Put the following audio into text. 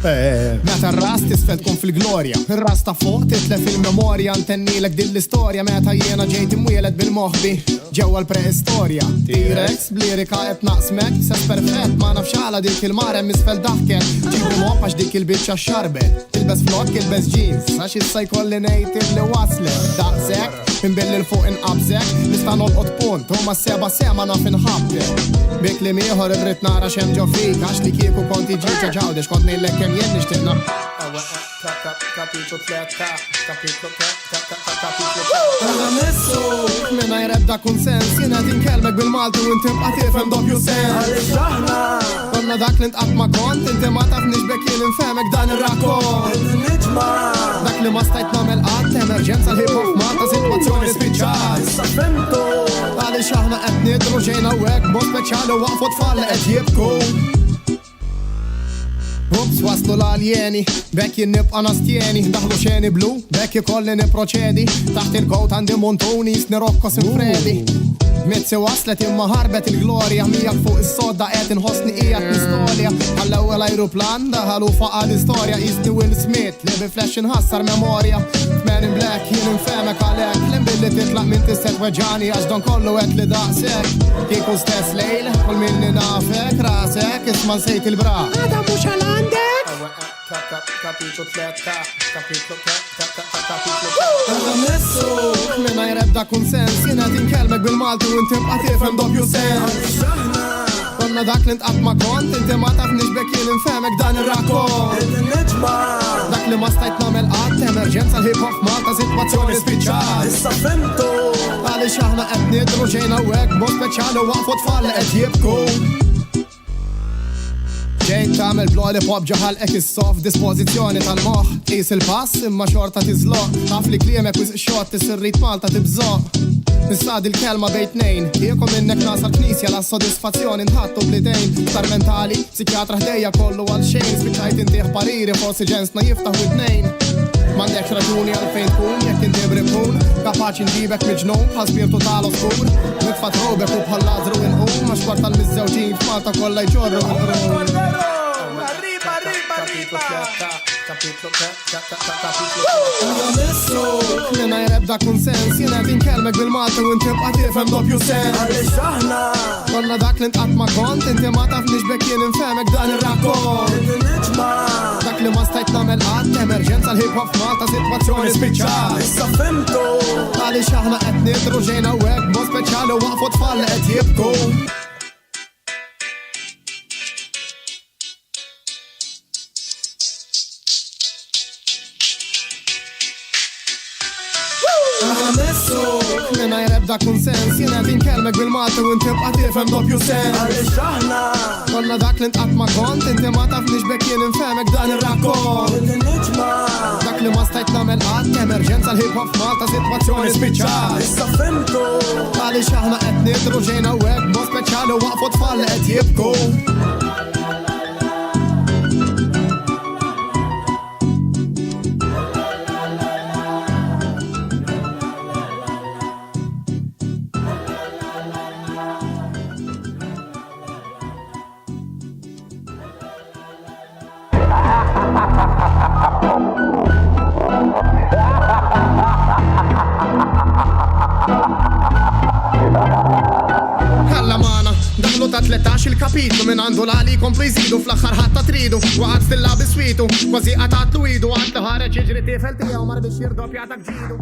Meta r-ras tisfed kun fil-glorja, ir-ras ta' fuq titlef il-memorja, ntennilek din l-istorja meta jiena ġejt imwieled bil-moħbi ġewwa l-preistorja. T-Rex blirika qed naqsmek, ses perfett ma nafx għala dik il-marem misfel daħket. Ġibu mop għax dik il-biċċa xarbet, tilbes flok ilbes jeans, għax issa jkolli ngħid li waslet. Daqshekk inbilli l-fuq inqabżek, nista' nolqot punt, huma s-seba sema naf inħabtek. Bik li mieħor irrid nara x'hemm ġo fik, għax li kieku konti ġiġa ġawdex kont ngħidlek kemm jien nixtieqna. Kapitlu 3, kapitlu 3. Għalla nissu minna jrebda konsens, jiena tinkelmek bil-Malti u inti bqa' tifhem doppju sens. Għaliex aħna konna dak li ntqatt ma kont, inti ma tafniex bekk jien infehmek dan ir-rakkont. Dak li ma stajt nagħmel qatt, emerġenza l-hip-hop Malta sitwazzjoni spiċċat. Issa fimtu għaliex aħna qed nidru ġejna hekk mod speċjali waqfu tfal li qed jibku. Ups, waslu l-aljeni, bekk jien nibqa' nastjeni, daħlu xeni blu, bekk ikolli niproċedi, taħt il-kowt għandi montuni jisni rokkos infredi. Mitzi waslet imma ħarbet il-glorja, miegħek fuq is-sodda qed inħossni qiegħed nistorja. Għall-ewwel ajruplan daħalu faqa l-istorja, jisni Will Smith li bi flash inħassar memorja. Man in Black jien infehmek għalhekk, l-imbilli titlaq minn tisset weġani għax dan kollu qed li daqshekk. Kieku stess lejl, kull minni nafek rasek, isma' nsejt il-bra. Għada mhux għal għandek? Kapitlu 3, kapitlu 3. Għalla nissu minna jrebda konsens, jiena tinkelmek bil-Malti u inti bqa' tifhem doppju sens. Konna dak li ntqatt ma kont, inti ma tafniex bekk jien infehmek dan ir-rakkont. Dak li ma stajt nagħmel qatt, emerġenza l-hip-hop Malta sitwazzjoni spiċċat. Issa fimtu għaliex aħna qed nidru ġejna hekk mod speċjali waqfu tfal li qed jibku. Ġejt tagħmel bl-lollipop ġaħalqek is-soft dispożizzjoni tal-moħħ. Qis il-pass imma xorta tiżloq, taf li kliemek wisq xott tisirrit Malta tibżoq. Nissad il-kelma bejn tnejn, kieku minnek nasal knisja la sodisfazzjoni nħattu blidejn. Star mentali, psikjatra ħdejja kollu għal xejn, spiċċajt intieħ pariri forsi ġensna jiftaħ widnejn. M'għandekx raġuni għalfejn tkun jekk inti brikun, kapaċi nġibek miġnun bħal spirtu tal-oskur. Nitfa' trobek u bħal Lazru inqum, għax kwart tal-miżżewġin f'Malta kollha jġorru l-qrun. Għalla nissu minna jrebda konsens, jiena tinkelmek bil-Malti u inti bqa' tifhem doppju sens. Għaliex aħna konna dak li ntqatt ma kont, inti ma tafniex bekk jien infehmek dan ir-rakkont. Dak li ma stajt nagħmel qatt, emerġenza l-hip-hop Malta sitwazzjoni spiċċat. Issa fimtu għaliex aħna qed nidru ġejna hekk mod speċjali waqfu tfal li qed jibku. Għalla nissu minna jrebda konsens, jiena tinkelmek bil-Malti u inti bqa' tifhem doppju sens. Għaliex aħna konna dak li ntqatt ma kont, inti ma tafniex bekk jien infehmek dan ir-rakkont. Dak li ma stajt nagħmel qatt, emerġenza l-hip-hop Malta sitwazzjoni spiċċat. Issa fimtu għaliex aħna qed nidru ġejna hekk mod speċjali waqfu tfal li qed jibku. Daħlu ta' 13 il-kapitlu minn għandu l-għali komplu jżidu fl-axħar ħatta tridu waqt stilla biswitu kważi qatatlu idu għat li ħareġ jiġri tifel tiegħu mar biex jirdoppja dak ġidu.